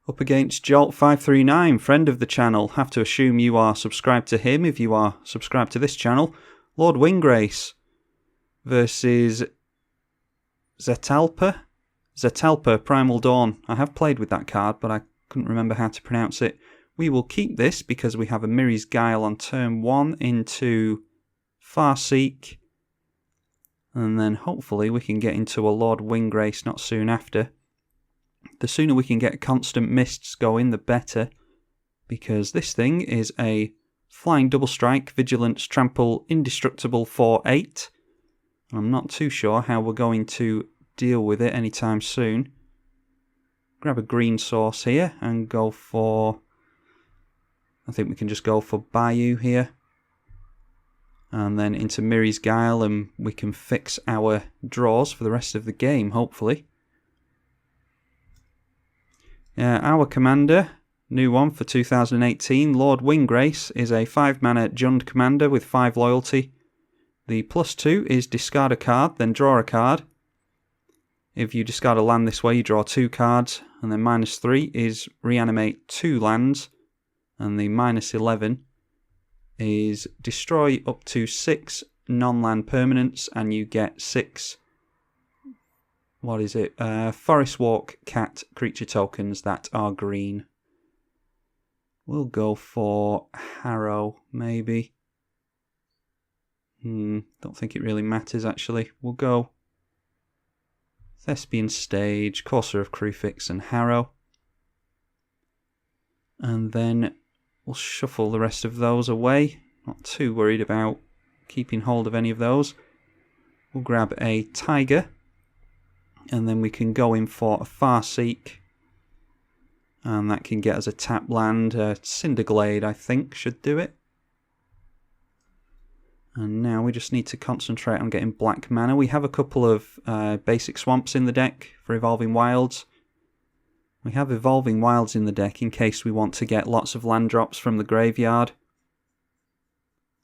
Up against jolt539, friend of the channel. Have to assume you are subscribed to him if you are subscribed to this channel. Lord Windgrace versus Zetalpa. Zetalpa, Primal Dawn. I have played with that card, but I couldn't remember how to pronounce it. We will keep this because we have a Mirri's Guile on turn 1 into Farseek. And then hopefully we can get into a Lord Windgrace not soon after. The sooner we can get constant mists going, the better. Because this thing is a flying double strike, vigilance, trample, indestructible 4/8. I'm not too sure how we're going to deal with it anytime soon. Grab a green source here and go for... I think we can just go for Bayou here. And then into Mirri's Guile, and we can fix our draws for the rest of the game, hopefully. Our commander, new one for 2018, Lord Windgrace, is a 5-mana Jund commander with 5 loyalty. The +2 is discard a card, then draw a card. If you discard a land this way, you draw 2 cards. And then -3 is reanimate 2 lands. And the -11 is destroy up to 6 non-land permanents, and you get 6... What is it? Forest Walk Cat creature tokens that are green. We'll go for Harrow, maybe. Don't think it really matters, actually. We'll go Thespian Stage, Courser of Crucifix, and Harrow. And then we'll shuffle the rest of those away. Not too worried about keeping hold of any of those. We'll grab a Tiger. And then we can go in for a Farseek. And that can get us a tap land. Cinderglade, I think, should do it. And now we just need to concentrate on getting black mana. We have a couple of basic swamps in the deck for Evolving Wilds. We have Evolving Wilds in the deck in case we want to get lots of land drops from the graveyard.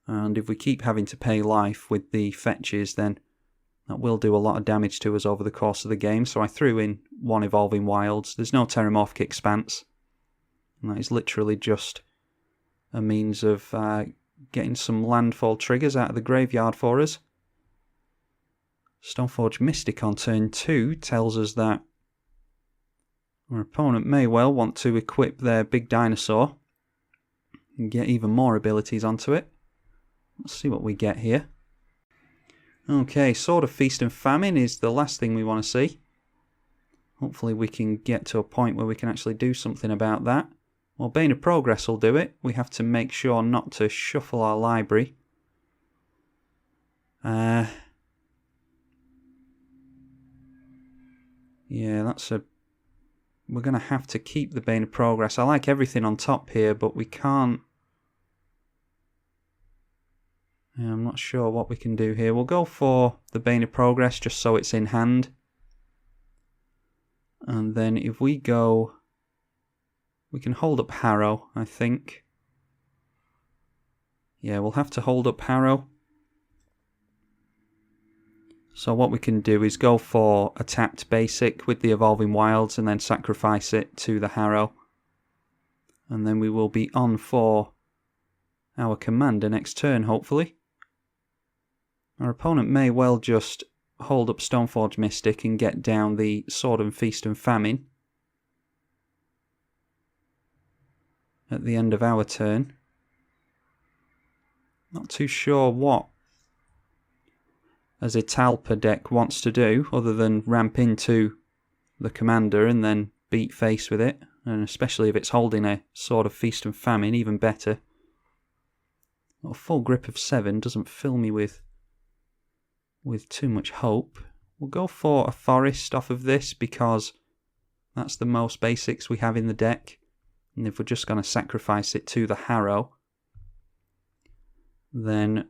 And if we keep having to pay life with the fetches, then that will do a lot of damage to us over the course of the game. So I threw in 1 Evolving Wilds. There's no Terramorphic Expanse. And that is literally just a means of getting some landfall triggers out of the graveyard for us. Stoneforge Mystic on turn 2 tells us that our opponent may well want to equip their big dinosaur and get even more abilities onto it. Let's see what we get here. Okay, Sword of Feast and Famine is the last thing we want to see. Hopefully we can get to a point where we can actually do something about that. Well, Bane of Progress will do it. We have to make sure not to shuffle our library. Yeah, that's a... We're going to have to keep the Bane of Progress. I like everything on top here, but we can't... I'm not sure what we can do here. We'll go for the Bane of Progress just so it's in hand. And then if we go... We can hold up Harrow, I think. Yeah, we'll have to hold up Harrow. So what we can do is go for a tapped basic with the Evolving Wilds and then sacrifice it to the Harrow. And then we will be on for our commander next turn, hopefully. Our opponent may well just hold up Stoneforge Mystic and get down the Sword and Feast and Famine at the end of our turn. Not too sure what a Zetalpa deck wants to do other than ramp into the commander and then beat face with it, and especially if it's holding a Sword of Feast and Famine, even better. Well, full grip of 7 doesn't fill me with too much hope. We'll go for a forest off of this because that's the most basics we have in the deck. And if we're just going to sacrifice it to the Harrow, then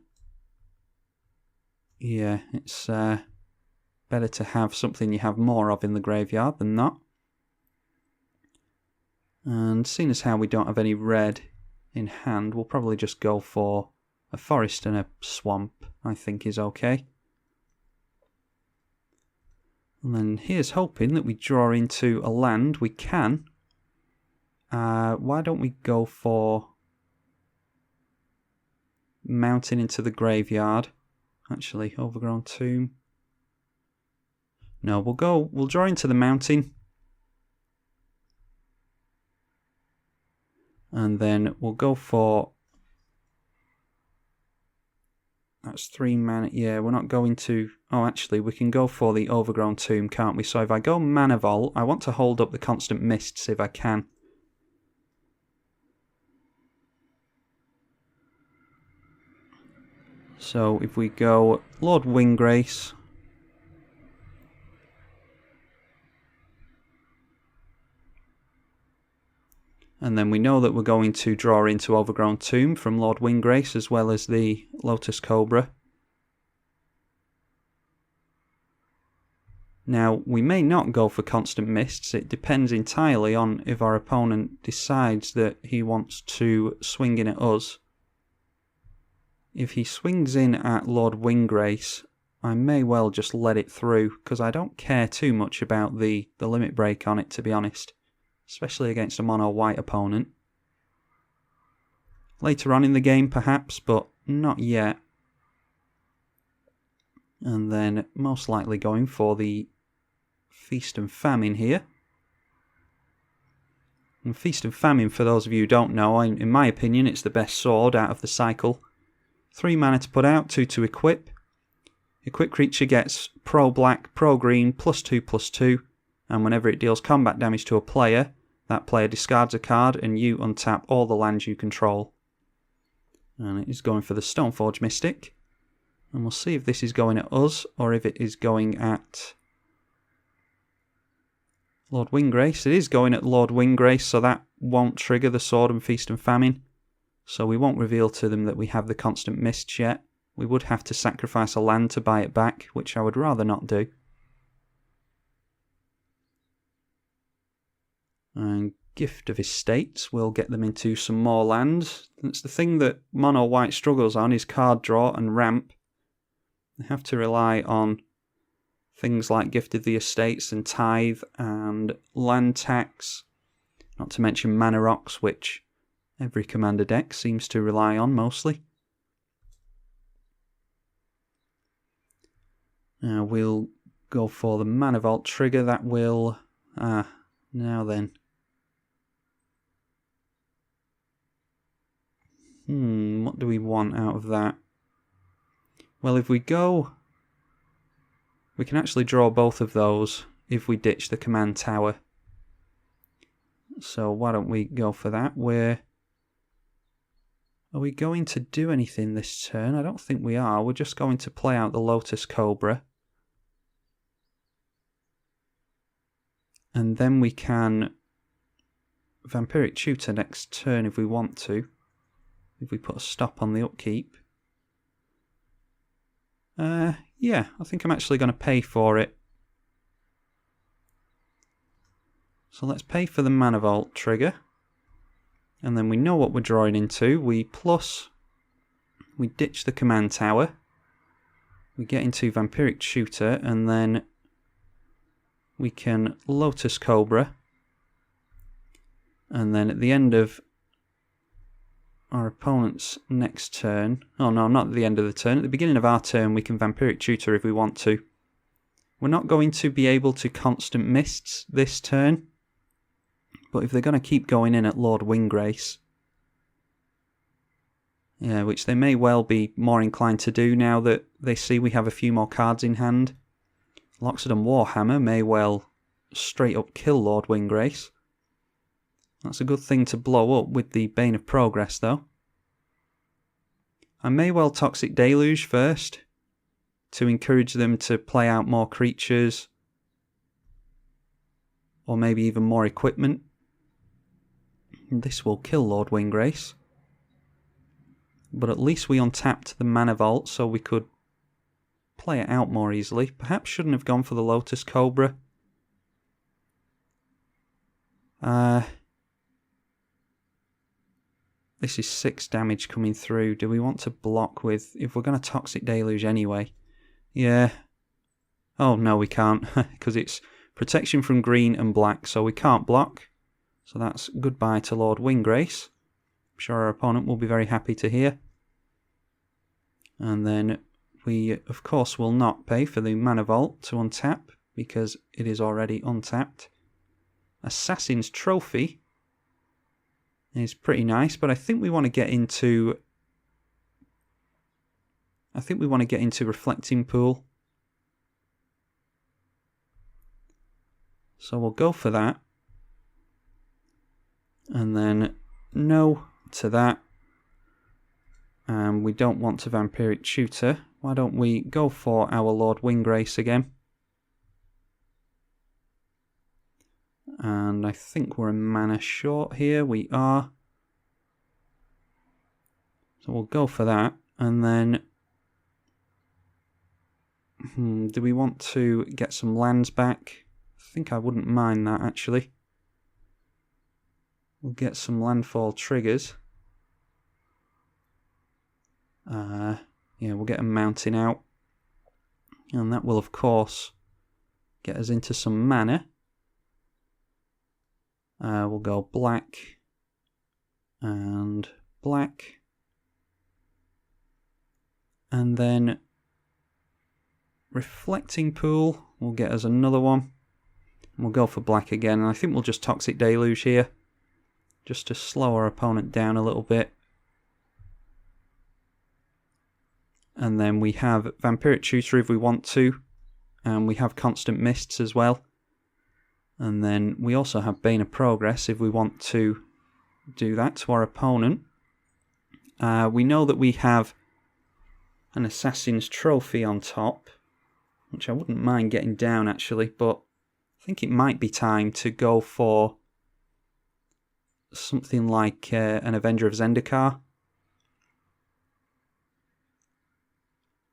yeah, it's better to have something you have more of in the graveyard than not. And seeing as how we don't have any red in hand, we'll probably just go for a forest and a swamp, I think is okay. And then here's hoping that we draw into a land. We can. Why don't we go for mountain into the graveyard? Actually, overgrown tomb. No, we'll draw into the mountain. And then we'll go for... That's 3 mana. Yeah, we're not going to... Oh, actually, we can go for the overgrown tomb, can't we? So if I go mana vault, I want to hold up the constant mists if I can. So if we go Lord Windgrace... And then we know that we're going to draw into Overgrown Tomb from Lord Windgrace as well as the Lotus Cobra. Now, we may not go for Constant Mists. It depends entirely on if our opponent decides that he wants to swing in at us. If he swings in at Lord Windgrace, I may well just let it through, because I don't care too much about the limit break on it, to be honest. Especially against a mono white opponent. Later on in the game perhaps, but not yet. And then most likely going for the Feast and Famine here. And Feast and Famine, for those of you who don't know, in my opinion it's the best sword out of the cycle. 3 mana to put out, 2 to equip. Equipped creature gets pro black, pro green, +2/+2, and whenever it deals combat damage to a player, that player discards a card and you untap all the lands you control. And it is going for the Stoneforge Mystic. And we'll see if this is going at us or if it is going at Lord Windgrace. It is going at Lord Windgrace, so that won't trigger the Sword and Feast and Famine. So we won't reveal to them that we have the Constant Mists yet. We would have to sacrifice a land to buy it back, which I would rather not do. And Gift of Estates will get them into some more lands. That's the thing that mono white struggles on, is card draw and ramp. They have to rely on things like Gift of the Estates and Tithe and land tax, not to mention mana rocks, which every commander deck seems to rely on mostly. Now we'll go for the mana vault trigger. That will now then. What do we want out of that? Well, if we go... We can actually draw both of those if we ditch the command tower. So why don't we go for that? Are we going to do anything this turn? I don't think we are. We're just going to play out the Lotus Cobra. And then we can Vampiric Tutor next turn if we want to. If we put a stop on the upkeep. Yeah, I think I'm actually going to pay for it. So let's pay for the Mana Vault trigger. And then we know what we're drawing into. We ditch the command tower. We get into Vampiric Tutor, and then we can Lotus Cobra. And then at the end of our opponent's next turn... Oh no, not at the end of the turn. At the beginning of our turn, we can Vampiric Tutor if we want to. We're not going to be able to Constant Mists this turn. But if they're going to keep going in at Lord Windgrace... Yeah, which they may well be more inclined to do now that they see we have a few more cards in hand. Loxodon Warhammer may well straight up kill Lord Windgrace. That's a good thing to blow up with the Bane of Progress, though. I may well Toxic Deluge first, to encourage them to play out more creatures, or maybe even more equipment. This will kill Lord Windgrace. But at least we untapped the Mana Vault, so we could play it out more easily. Perhaps shouldn't have gone for the Lotus Cobra. This is 6 damage coming through. Do we want to block with... If we're going to Toxic Deluge anyway. Yeah. Oh, no, we can't. Because it's protection from green and black, so we can't block. So that's goodbye to Lord Windgrace. I'm sure our opponent will be very happy to hear. And then we, of course, will not pay for the Mana Vault to untap, because it is already untapped. Assassin's Trophy is pretty nice, but I think we want to get into... Reflecting Pool. So we'll go for that. And then no to that. And we don't want to Vampiric Tutor. Why don't we go for our Lord Windgrace again? And I think we're a mana short here. We are. So we'll go for that. And then... do we want to get some lands back? I think I wouldn't mind that, actually. We'll get some landfall triggers. Yeah, we'll get a mountain out. And that will, of course, get us into some mana. We'll go black and black. And then Reflecting Pool will get us another one. And we'll go for black again. And I think we'll just Toxic Deluge here, just to slow our opponent down a little bit. And then we have Vampiric Tutor if we want to. And we have Constant Mists as well. And then we also have Bane of Progress if we want to do that to our opponent. We know that we have an Assassin's Trophy on top, which I wouldn't mind getting down actually, but I think it might be time to go for something like an Avenger of Zendikar.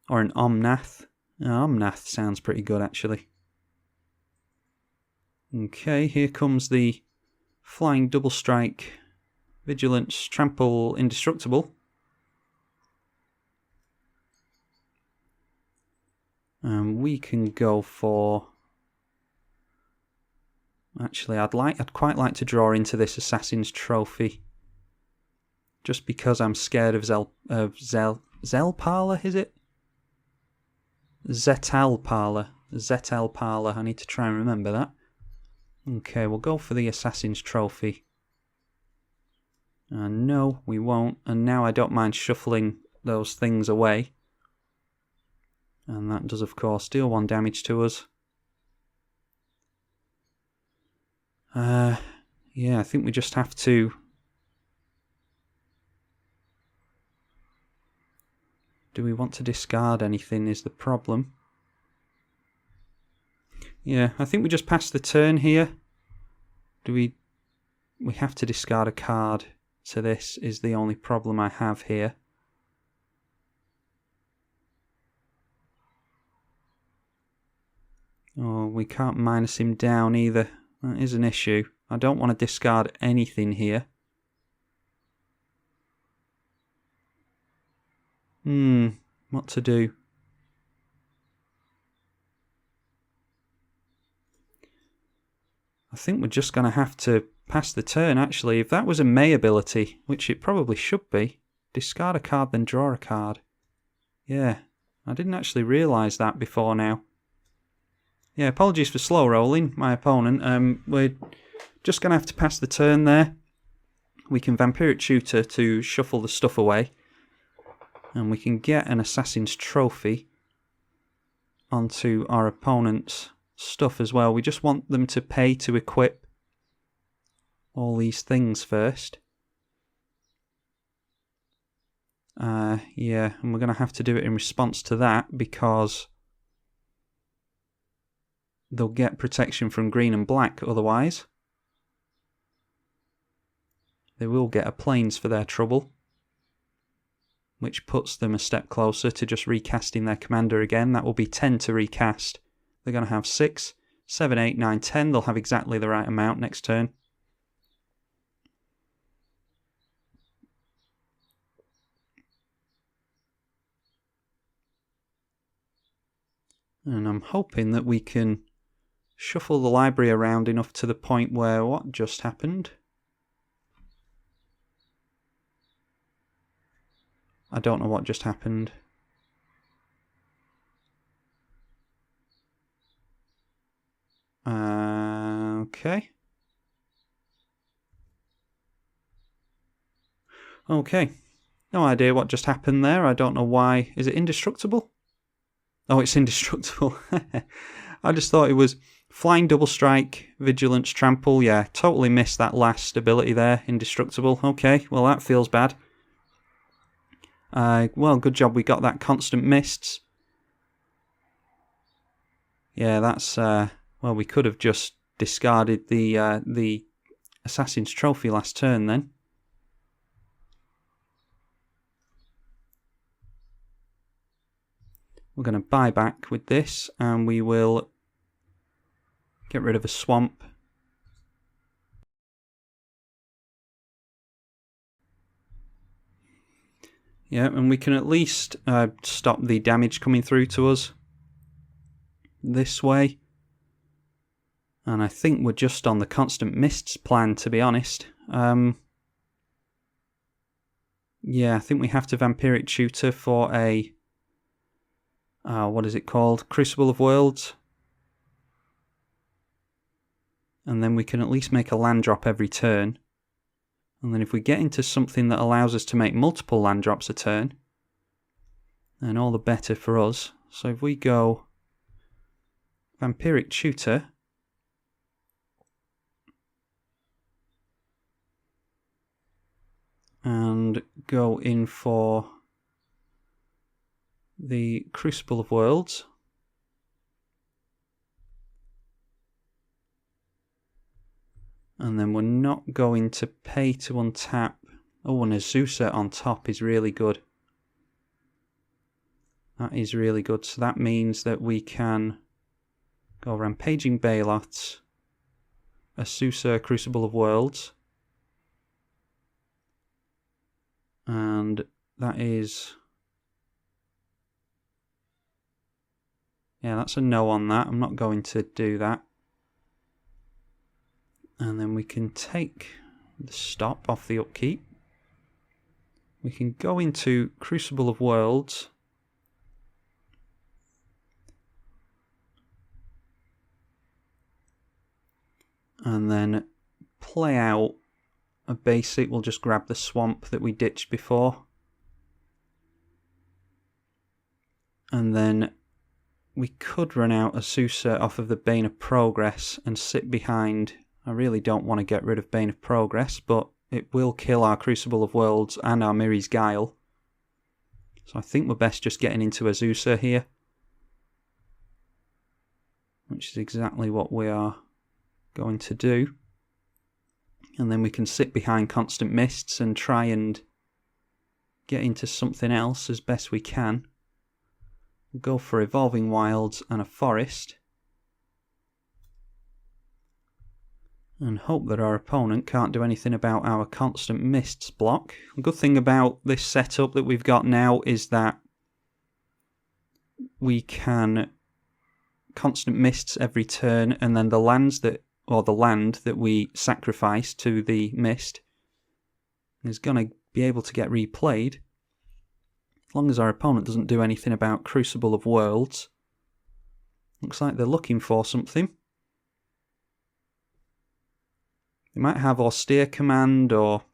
Or an Omnath. Omnath sounds pretty good actually. Okay, here comes the Flying Double Strike, Vigilance, Trample, Indestructible. And we can go for... Actually, I'd quite like to draw into this Assassin's Trophy. Just because I'm scared of Zetalpa, is it? Zetalpa. Zetalpa. I need to try and remember that. Okay, we'll go for the Assassin's Trophy. No, we won't. And now I don't mind shuffling those things away. And that does, of course, deal 1 damage to us. Yeah, I think we just have to... Do we want to discard anything is the problem. Yeah, I think we just pass the turn here. Do we... We have to discard a card to this is the only problem I have here. Oh, we can't minus him down either. That is an issue. I don't want to discard anything here. What to do? I think we're just going to have to pass the turn, actually. If that was a May ability, which it probably should be, discard a card, then draw a card. Yeah, I didn't actually realise that before now. Yeah, apologies for slow rolling, my opponent. We're just going to have to pass the turn there. We can Vampiric Tutor to shuffle the stuff away. And we can get an Assassin's Trophy onto our opponent's stuff as well. We just want them to pay to equip all these things first. Yeah, and we're going to have to do it in response to that because they'll get protection from green and black otherwise. They will get a Plains for their trouble, which puts them a step closer to just recasting their commander again. That will be 10 to recast. They're going to have 6, 7, 8, 9, 10. They'll have exactly the right amount next turn. And I'm hoping that we can shuffle the library around enough to the point where what just happened? I don't know what just happened. Okay. Okay. No idea what just happened there. I don't know why. Is it indestructible? Oh, it's indestructible. I just thought it was flying double strike, vigilance, trample. Yeah, totally missed that last ability there. Indestructible. Okay, well that feels bad. Well, good job we got that constant mists. Yeah, that's well, we could have just discarded the Assassin's Trophy last turn then. We're going to buy back with this, and we will get rid of a swamp. Yeah, and we can at least stop the damage coming through to us this way. And I think we're just on the constant mists plan, to be honest. Yeah, I think we have to Vampiric Tutor for a... what is it called? Crucible of Worlds. And then we can at least make a land drop every turn. And then if we get into something that allows us to make multiple land drops a turn, then all the better for us. So if we go Vampiric Tutor, and go in for the Crucible of Worlds, and then we're not going to pay to untap. Oh, and Azusa on top is really good. That is really good. So that means that we can go Rampaging Baloths, Azusa, Crucible of Worlds, and that is... yeah, that's a no on that. I'm not going to do that. And then we can take the stop off the upkeep. We can go into Crucible of Worlds. And then play out a basic. We'll just grab the swamp that we ditched before. And then we could run out Azusa off of the Bane of Progress and sit behind... I really don't want to get rid of Bane of Progress, but it will kill our Crucible of Worlds and our Miri's Guile. So I think we're best just getting into Azusa here. Which is exactly what we are going to do. And then we can sit behind Constant Mists and try and get into something else as best we can. We'll go for Evolving Wilds and a Forest. And hope that our opponent can't do anything about our Constant Mists block. The good thing about this setup that we've got now is that we can Constant Mists every turn, and then the lands that, or the land that we sacrifice to the mist is going to be able to get replayed. As long as our opponent doesn't do anything about Crucible of Worlds. Looks like they're looking for something. They might have Austere Command, or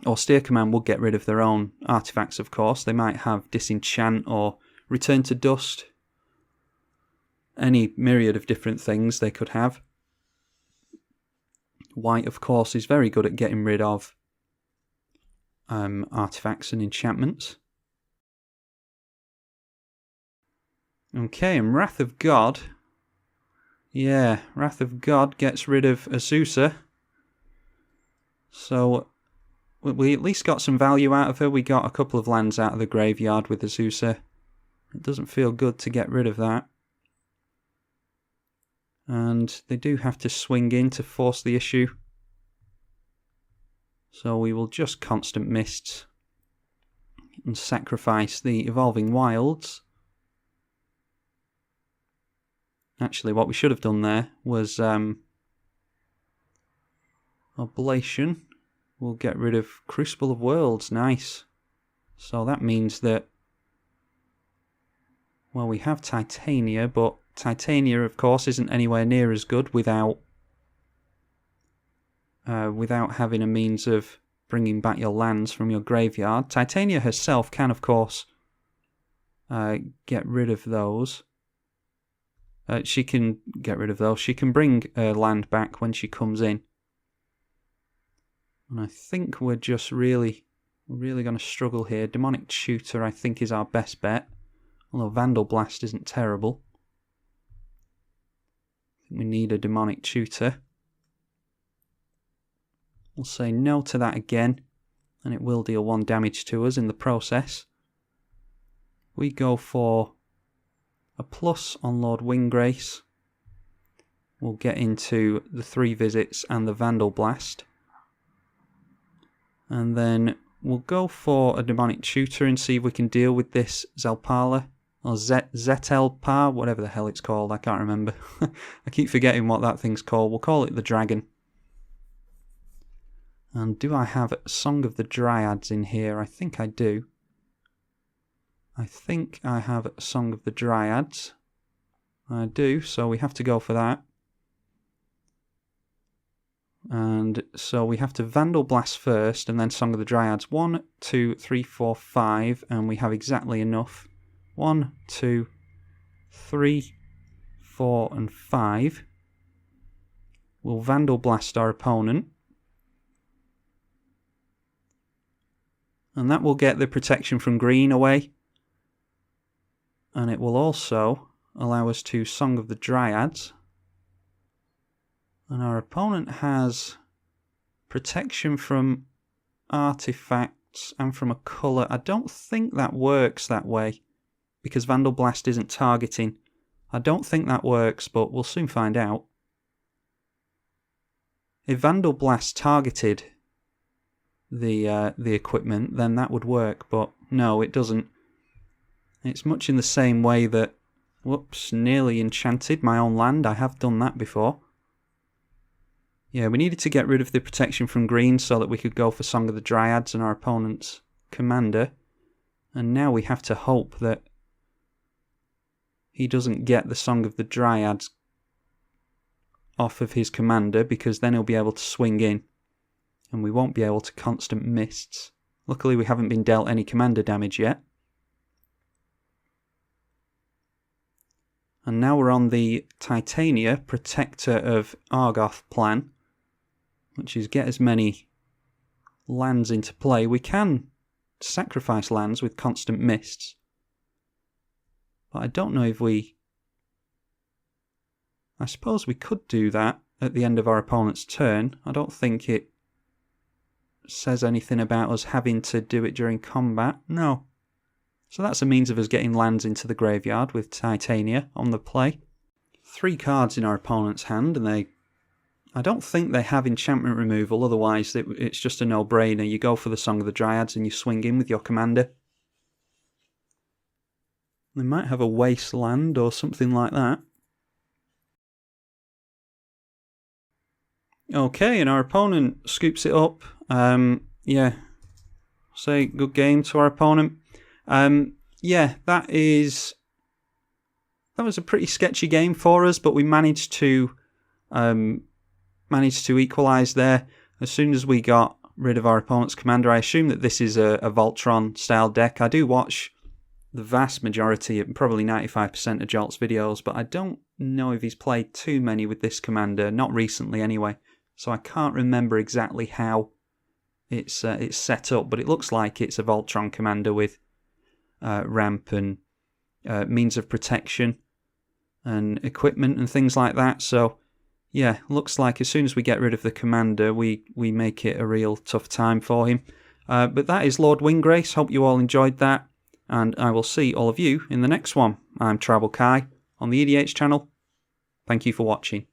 Austere Command will get rid of their own artifacts, of course. They might have Disenchant or Return to Dust. Any myriad of different things they could have. White, of course, is very good at getting rid of artifacts and enchantments. Okay, and Wrath of God. Yeah, Wrath of God gets rid of Azusa. So we at least got some value out of her. We got a couple of lands out of the graveyard with Azusa. It doesn't feel good to get rid of that. And they do have to swing in to force the issue. So we will just Constant Mists and sacrifice the Evolving Wilds. Actually, what we should have done there was Oblation. We'll get rid of Crucible of Worlds. Nice. So that means that, well, we have Titania, but Titania, of course, isn't anywhere near as good without having a means of bringing back your lands from your graveyard. Titania herself can, of course, get rid of those. She can get rid of those. She can bring land back when she comes in. And I think we're just really going to struggle here. Demonic Tutor, I think, is our best bet. Although Vandal Blast isn't terrible. I think we need a Demonic Tutor. We'll say no to that again. And it will deal 1 damage to us in the process. We go for a plus on Lord Windgrace. We'll get into the 3 visits and the Vandal Blast. And then we'll go for a Demonic Tutor and see if we can deal with this Zetalpa. Or Zetalpa, whatever the hell it's called, I can't remember. I keep forgetting what that thing's called. We'll call it the Dragon. And do I have Song of the Dryads in here? I think I do. I think I have Song of the Dryads. I do, so we have to go for that. And so we have to Vandal Blast first and then Song of the Dryads. 1, 2, 3, 4, 5, and we have exactly enough. 1, 2, 3, 4, and 5. We'll Vandal Blast our opponent. And that will get the protection from green away. And it will also allow us to Song of the Dryads. And our opponent has protection from artifacts and from a colour. I don't think that works that way because Vandal Blast isn't targeting. I don't think that works, but we'll soon find out. If Vandal Blast targeted the equipment, then that would work, but no, it doesn't. It's much in the same way that, whoops, nearly enchanted my own land. I have done that before. Yeah, we needed to get rid of the protection from green so that we could go for Song of the Dryads and our opponent's commander. And now we have to hope that he doesn't get the Song of the Dryads off of his commander, because then he'll be able to swing in. And we won't be able to constant mists. Luckily we haven't been dealt any commander damage yet. And now we're on the Titania, Protector of Argoth plan, which is get as many lands into play. We can sacrifice lands with constant mists, but I don't know if we... I suppose we could do that at the end of our opponent's turn. I don't think it says anything about us having to do it during combat. No. So that's a means of us getting lands into the graveyard with Titania on the play. 3 cards in our opponent's hand, and I don't think they have enchantment removal, otherwise it's just a no-brainer. You go for the Song of the Dryads and you swing in with your commander. They might have a wasteland or something like that. Okay, and our opponent scoops it up. Yeah, say good game to our opponent. Yeah, that was a pretty sketchy game for us, but we managed to equalise there. As soon as we got rid of our opponent's commander, I assume that this is a Voltron style deck. I do watch the vast majority, probably 95% of Jolt's videos, but I don't know if he's played too many with this commander, not recently anyway. So I can't remember exactly how it's set up, but it looks like it's a Voltron commander with ramp and means of protection and equipment and things like that. So yeah, looks like as soon as we get rid of the commander, we make it a real tough time for him. But that is Lord Windgrace. Hope you all enjoyed that, and I will see all of you in the next one. I'm tribalkai on the EDH channel. Thank you for watching.